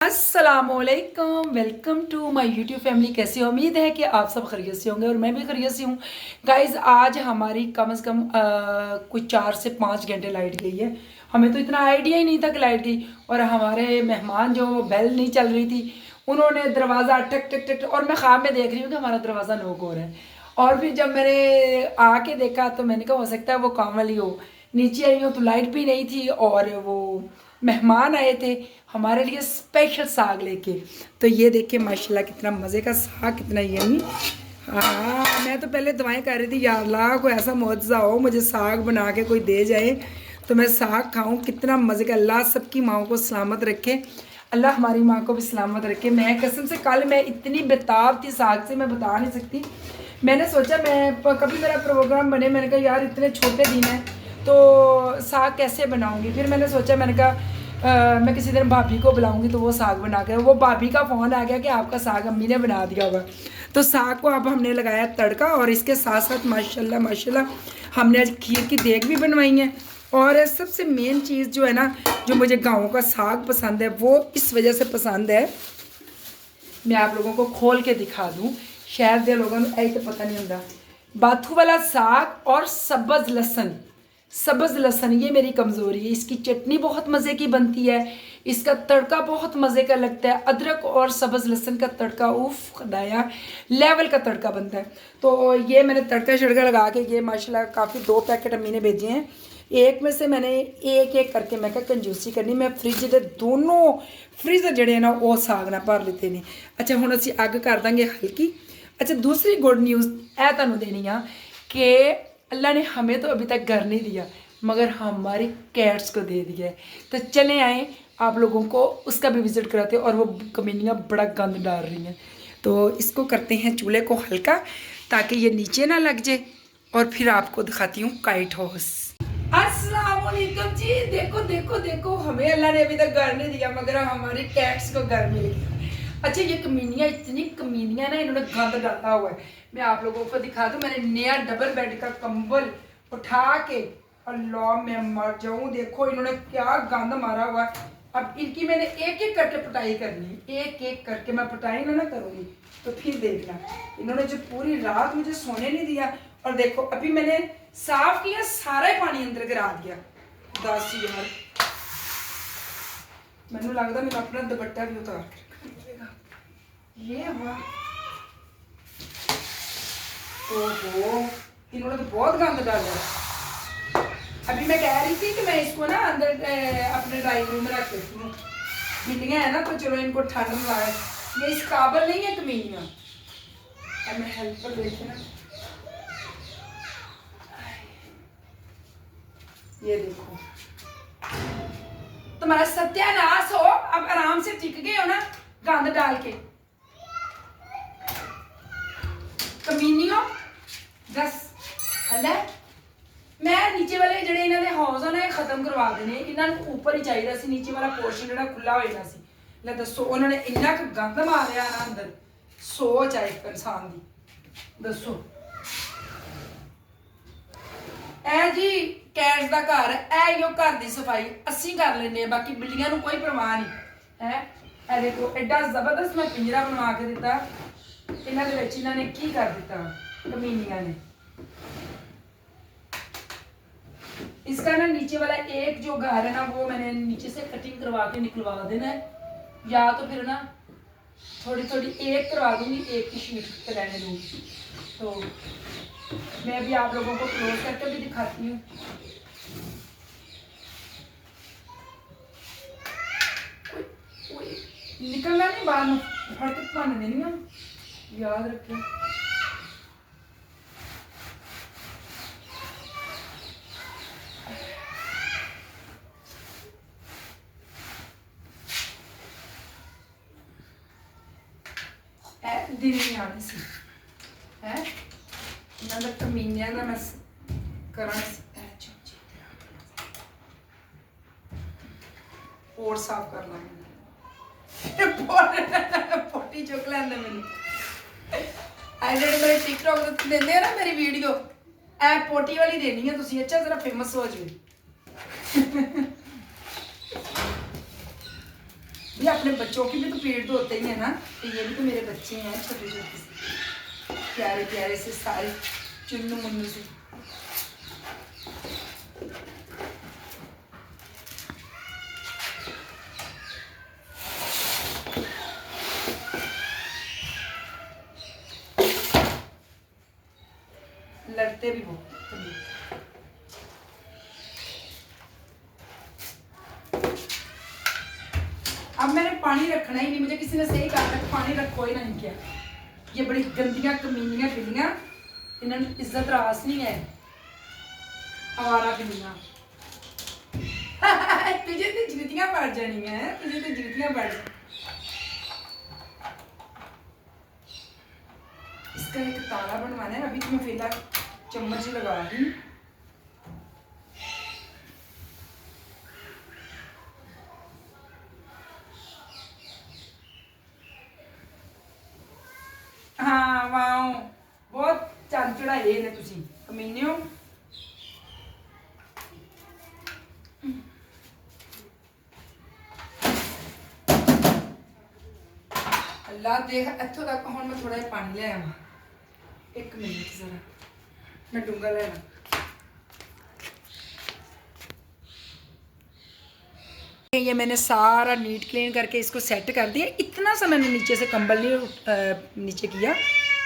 अस्सलामुअलैकुम, welcome to my YouTube family. कैसी हो? उम्मीद है कि आप सब खैरियत से होंगे और मैं भी खैरियत से हूँ। गाइज़, आज हमारी कम से कम कुछ 4 से 5 घंटे लाइट गई है। हमें तो इतना आइडिया ही नहीं था कि लाइट गई। और हमारे मेहमान जो बेल नहीं चल रही थी, उन्होंने दरवाज़ा टक टक टक, और मैं ख्वाब में देख रही हूँ कि हमारा दरवाज़ा नॉक हो रहा है। और फिर जब मैंने आके देखा तो मैंने कहा हो सकता है वो काम वाली हो। नीचे आई हूँ तो लाइट भी नहीं थी और वो मेहमान आए थे हमारे लिए स्पेशल साग लेके। तो ये देखिए माशाल्लाह कितना मज़े का साग, कितना यमी। हाँ, मैं तो पहले दुआएं कर रही थी, या अल्लाह कोई ऐसा मुआवजा हो मुझे साग बना के कोई दे जाए तो मैं साग खाऊं। कितना मज़े का। अल्लाह सबकी माओ को सलामत रखे, अल्लाह हमारी माँ को भी सलामत रखे। मैं कसम से कल मैं इतनी बेताब थी साग से, मैं बता नहीं सकती। मैंने सोचा मैं कभी मेरा प्रोग्राम बने, मैंने कहा यार इतने छोटे दिन हैं तो साग कैसे बनाऊंगी। फिर मैंने सोचा, मैंने कहा मैं किसी दिन भाभी को बुलाऊंगी तो वो साग बना के। वो भाभी का फ़ोन आ गया कि आपका साग अम्मी ने बना दिया होगा। तो साग को अब हमने लगाया तड़का, और इसके साथ साथ माशाल्लाह माशाल्लाह हमने आज खीर की देग भी बनवाई है। और सबसे मेन चीज़ जो है ना, जो मुझे गाँव का साग पसंद है, वो इस वजह से पसंद है, मैं आप लोगों को खोल के दिखा दूँ। शहर के लोगों को ऐसे पता नहीं होता। बाथू वाला साग और सब्ज़ लहसुन, सब्ज़ लहसुन ये मेरी कमज़ोरी है। इसकी चटनी बहुत मज़े की बनती है, इसका तड़का बहुत मज़े का लगता है। अदरक और सब्ज़ लहसुन का तड़का, उफ खुदाया, लेवल का तड़का बनता है। तो ये मैंने तड़का शड़का लगा के, ये माशाल्लाह काफ़ी 2 पैकेट अम्मी ने भेजे हैं। एक में से मैंने एक एक करके, मैं क्या कंजूसी करनी, मैं फ्रिज के दोनों फ्रीज़र जड़े हैं ना वो साग ना भर लेते हैं। अच्छा हुण असीं अग कर देंगे हल्की। अच्छा, दूसरी गुड न्यूज़ ऐ तुहानूं देनी आ कि अल्लाह ने हमें तो अभी तक घर नहीं दिया, मगर हमारी कैट्स को दे दिया है। तो चले आए आप लोगों को उसका भी विज़िट कराते हैं। और वो कमीनियाँ बड़ा गंद डाल रही हैं, तो इसको करते हैं चूल्हे को हल्का ताकि ये नीचे ना लग जाए। और फिर आपको दिखाती हूँ काइट हाउस। अस्सलाम वालेकुम जी। देखो देखो देखो, हमें अल्लाह ने अभी तक घर नहीं दिया, मगर हमारी कैट्स को घर मिल गया। अच्छा, ये कमीनियाँ इतनी कमीनियाँ ना, इन्होंने गंद डाला हुआ है। मैं आप लोगों को दिखा दूँ, मैंने नया डबल बेड का कंबल उठा के, अल्लाह मैं मर जाऊँ, देखो इन्होंने क्या गंद मारा हुआ है। अब इनकी मैंने एक एक करके पिटाई करनी, एक एक करके मैं पिटाई ना करूँगी तो फिर देखना। इन्होंने जो पूरी रात मुझे सोने नहीं दिया। और देखो अभी मैंने साफ किया, सारा ही पानी अंदर गिरा दिया। 10 यार, मैंने लगता मैं अपना दुपट्टा भी उतार के ये हुआ। ओहो, इन्होंने तो बहुत गंद डाला। अभी मैं कह रही थी कि मैं इसको ना अंदर अपने ड्राइंग रूम में रख देती हूँ। बिल्लियाँ है ना, तो चलो इनको ठंड में आए। ये इस काबल नहीं है कमीनियाँ। अब मैं हेल्प कर देती ना, ये देखो तुम्हारा सत्यानाश हो। अब आराम से टिक गए हो ना गंद डाल के। कमीनियों दस अल्लाह, मैं नीचे वाले जड़े इन्हों के हाउस है ना खत्म करवा देने। इन्होंने ऊपर ही चाहिए सी, नीचे वाला पोर्शन जो खुला हो जाना सी। ले दसो उन्होंने इन्ना क गंद मारिया ना अंदर, सोच है एक इंसान की। दसो ए जी कैट्स का घर है, यो घर की सफाई असी कर लेने, बाकी बिल्लियां कोई परवाह नहीं है। ए देखो एडा जबरदस्त मैं पिंजरा बनवा के दिता, इन्होंने की कर दिता कमीनिया ने। इसका ना नीचे वाला एक जो घर है ना, वो मैंने नीचे से कटिंग करवा के निकलवा देना है, या तो फिर ना थोड़ी थोड़ी एक करवा दूंगी, एक की शीट रहने दूंगी। तो मैं भी आप लोगों को क्लोज करके भी दिखाती हूँ। निकलना नहीं बाहर में, फटक पाने देनी है, याद रखें। दिन नहीं आने से है ना, कमीनिया का मैं करा और साफ कर ला। पोटी चुक लेंदे मेरी आई जेडे मेरे टिकटॉक देंदे ना मेरी वीडियो, ए पोटी वाली देनी है तुसी। अच्छा जरा फेमस हो जाए। ये अपने बच्चों की भी तो पेट तो होते ही है ना, तो ये भी तो मेरे बच्चे हैं छोटे छोटे से, प्यारे प्यारे से, सारे चुन्नू मुन्नू से। लड़ते भी बहुत। अब मैंने पानी रखना ही नहीं, मुझे किसी ने सही कहा था पानी रखो ही नहीं किया। ये बड़ी गंदियां कमीनियां बिल्लियां, इन्होंने इज्जत रास नहीं है, आवारा बिल्लियां। तुझे तो जूतियां पड़ जानी है, तुझे तो जूतियां पड़। इसका एक ताला बनवाना है, अभी तो मैं फिलहाल चम्मच ही लगा रही हूँ। हाँ वाओ, बहुत चांचड़ा ये ने तुसी कमीनियो। अल्लाह देख इत्थों तक हुण मैं थोड़ा जिहा पानी ले आवां, एक मिनट जरा मैं डूंगा लेना। ये मैंने सारा नीट क्लीन करके इसको सेट कर दिया। इतना सा मैंने नीचे से कंबल नहीं नीचे किया,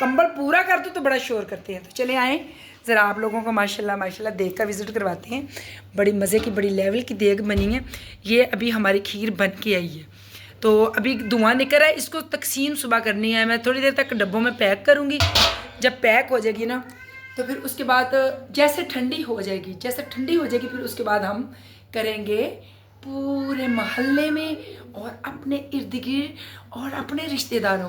कंबल पूरा कर दो तो बड़ा शोर करते हैं। तो चले आए ज़रा आप लोगों को माशाल्लाह माशाल्लाह देग का विज़िट करवाते हैं। बड़ी मज़े की बड़ी लेवल की देग बनी है। ये अभी हमारी खीर बन के आई है, तो अभी धुआं निकल रहा है, इसको तकसीम सुबह करनी है। मैं थोड़ी देर तक डब्बों में पैक करूँगी। जब पैक हो जाएगी ना तो फिर उसके बाद जैसे ठंडी हो जाएगी, फिर उसके बाद हम करेंगे पूरे मोहल्ले में और अपने इर्द गिर्द और अपने रिश्तेदारों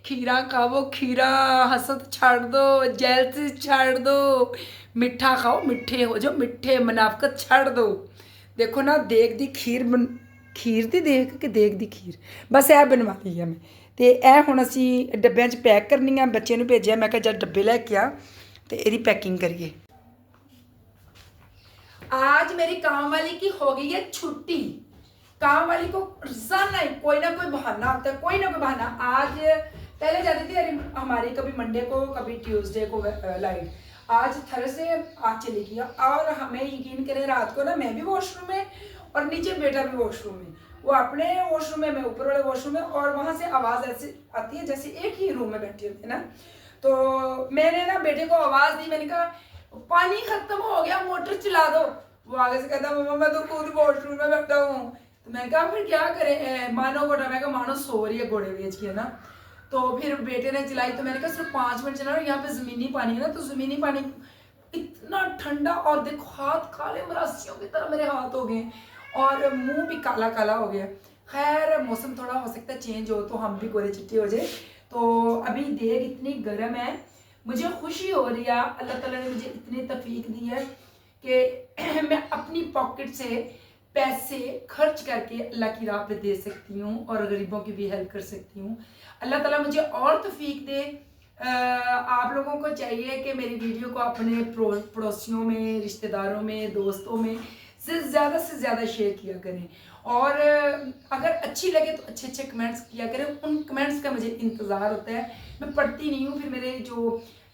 खीरा खाओ, खीरा हसद छाड़ दो, जेलसी छाड़ दो, मिठा खाओ, मिठे हो जाओ, मिठे मुनाफकत छाड़ दो। देखो ना देग दी खीर दी देग कि देग दी खीर बस ऐ बनवा ली है मैं। तो यह हुण असीं डब्बियां च पैक करनी है। बच्चे नूं भेजिया, मैं कहा जब डब्बे लैके आ तो यदी पैकिंग करिए। आज मेरी काम वाली की हो गई है छुट्टी। काम वाली को रोजाना ही कोई ना कोई बहाना होता है, कोई ना कोई बहाना। आज पहले जाती थी हमारी कभी मंडे को कभी ट्यूसडे को लाइट, आज थर्सडे आज चली गई। और हमें यकीन करें रात को ना मैं भी वॉशरूम में और नीचे बेटा भी वॉशरूम में, वो अपने वॉशरूम में, मैं ऊपर वाले वॉशरूम में, और वहाँ से आवाज़ ऐसी आती है जैसे एक ही रूम में बैठी होती है ना। तो मैंने ना बेटे को आवाज़ दी, मैंने कहा पानी खत्म हो गया, मोटर चला दो। वो आगे से कहता मम्मा मैं तो खुद वॉशरूम में बैठा हूँ। तो मैंने कहा फिर क्या करें, मानो घोड़ा, मैं कहा मानो सो रही है घोड़े बेच के ना। तो फिर बेटे ने चलाई, तो मैंने कहा सिर्फ 5 मिनट चला, यहाँ पे ज़मीनी पानी है ना, तो ज़मीनी पानी इतना ठंडा, और देखो हाथ काले मरासियों की तरह मेरे हाथ हो गए और मुंह भी काला काला हो गया। खैर मौसम थोड़ा हो सकता है चेंज हो तो हम भी गोरे चिट्टे हो जाए। तो अभी देग इतनी गर्म है, मुझे खुशी हो रही है, अल्लाह ताला ने मुझे इतनी तौफीक दी है कि मैं अपनी पॉकेट से पैसे खर्च करके अल्लाह की राह पे दे सकती हूँ और गरीबों की भी हेल्प कर सकती हूँ। अल्लाह ताला मुझे और तौफीक दे। आप लोगों को चाहिए कि मेरी वीडियो को अपने पड़ोसियों में, रिश्तेदारों में, दोस्तों में से ज़्यादा शेयर किया करें, और अगर अच्छी लगे तो अच्छे अच्छे कमेंट्स किया करें। उन कमेंट्स का मुझे इंतज़ार होता है, मैं पढ़ती नहीं हूँ, फिर मेरे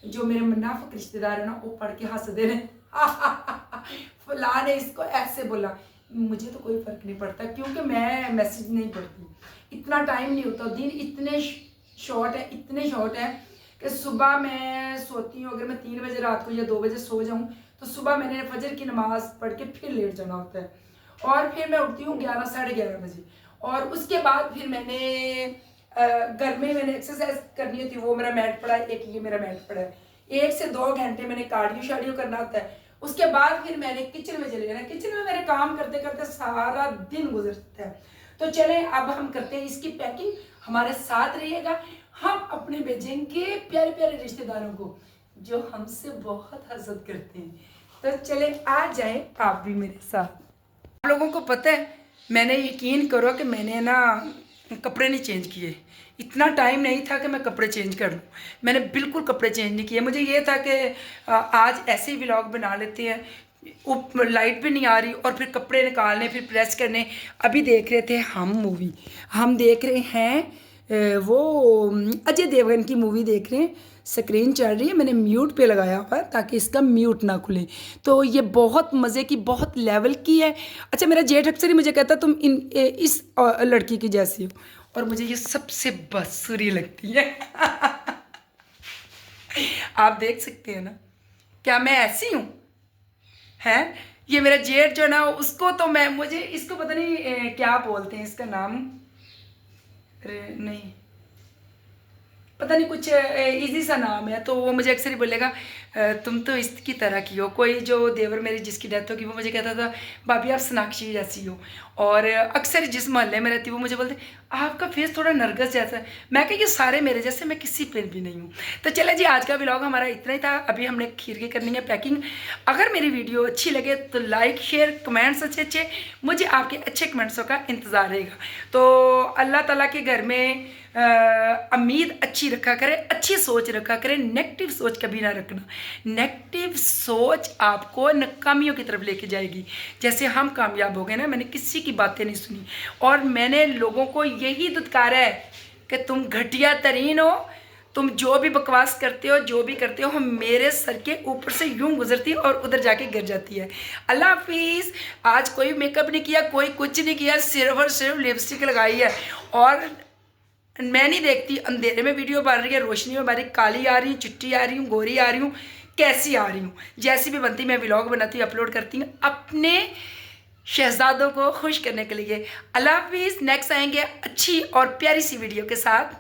जो मेरे मुनाफिक रिश्तेदार है ना वो पढ़ के हंस दे रहे फलां ने इसको ऐसे बोला। मुझे तो कोई फ़र्क नहीं पड़ता क्योंकि मैं मैसेज नहीं पढ़ती, इतना टाइम नहीं होता, दिन इतने शॉर्ट है कि सुबह मैं सोती हूँ, अगर मैं 3 बजे रात को या 2 बजे सो जाऊँ तो सुबह मैंने फजर की नमाज़ पढ़ के फिर लेट जाना होता है, और फिर मैं उठती हूँ 11 साढ़े 11 बजे, और उसके बाद फिर मैंने घर में मैंने एक्सरसाइज करनी होती है, वो मेरा मैट पड़ा है, एक ये मेरा मैट पड़ा है, 1 से 2 घंटे मैंने कार्डियो करना होता है। उसके बाद फिर मैंने किचन में चले जाना, किचन में मेरे काम करते करते सारा दिन गुजर सकता है। तो चलें अब हम करते हैं इसकी पैकिंग, हमारे साथ रहिएगा। हम अपने भेजेंगे प्यारे प्यारे रिश्तेदारों को जो हमसे बहुत हसद करते हैं। तो चले आ जाए आप भी मेरे साथ। आप लोगों को पता है, मैंने यकीन करो कि मैंने ना कपड़े नहीं चेंज किए, इतना टाइम नहीं था कि मैं कपड़े चेंज कर लूँ, मैंने बिल्कुल कपड़े चेंज नहीं किए। मुझे ये था कि आज ऐसे ही व्लॉग बना लेते हैं, ऊपर लाइट भी नहीं आ रही और फिर कपड़े निकालने, फिर प्रेस करने। अभी देख रहे थे हम मूवी, हम देख रहे हैं वो अजय देवगन की मूवी देख रहे हैं। स्क्रीन चल रही है, मैंने म्यूट पे लगाया हुआ है ताकि इसका म्यूट ना खुले। तो ये बहुत मज़े की, बहुत लेवल की है। अच्छा, मेरा जेठ अक्सर ही मुझे कहता तुम इस लड़की की जैसी हो, और मुझे ये सबसे बदसूरी लगती है। आप देख सकते हैं ना, क्या मैं ऐसी हूँ? है ये मेरा जेठ जो ना, उसको तो मैं, मुझे इसको पता नहीं क्या बोलते हैं इसका नाम, नहीं पता नहीं, कुछ इजी सा नाम है। तो वो मुझे अक्सर ही बोलेगा तुम तो इसकी तरह की हो। कोई जो देवर मेरी जिसकी डेथ होगी वो मुझे कहता था भाभी आप सोनाक्षी जैसी हो। और अक्सर जिस मोहल्ले में रहती वो मुझे बोलते आपका फेस थोड़ा नरगिस जैसा है। मैं कह ये सारे मेरे जैसे, मैं किसी पे भी नहीं हूँ। तो चले जी, आज का व्लॉग हमारा इतना ही था। अभी हमने खीर की करनी है पैकिंग। अगर मेरी वीडियो अच्छी लगे तो लाइक शेयर कमेंट्स अच्छे, मुझे आपके अच्छे कमेंट्सों का इंतज़ार रहेगा। तो अल्लाह ताला के घर में उम्मीद अच्छी रखा करें, अच्छी सोच रखा करें, नेगेटिव सोच कभी ना रखना। नेगेटिव सोच आपको नाकामियों की तरफ लेके जाएगी। जैसे हम कामयाब हो गए ना, मैंने किसी की बातें नहीं सुनी और मैंने लोगों को यही दुत्कारा है कि तुम घटिया तरीन हो, तुम जो भी बकवास करते हो, जो भी करते हो, हम मेरे सर के ऊपर से यूं गुजरती है और उधर जाके गिर जाती है। अल्लाह हाफिज़। आज कोई मेकअप नहीं किया, कोई कुछ नहीं किया, सिर्फ और सिर्फ लिपस्टिक लगाई है। और मैं नहीं देखती अंधेरे में वीडियो बन रही है, रोशनी में बन रही, काली आ रही हूँ, चिट्टी आ रही हूँ, गोरी आ रही हूँ, कैसी आ रही हूँ, जैसी भी बनती मैं व्लॉग बनाती हूँ, अपलोड करती हूँ अपने शहजादों को खुश करने के लिए। अल्लाह हाफिज़। नेक्स्ट आएंगे अच्छी और प्यारी सी वीडियो के साथ।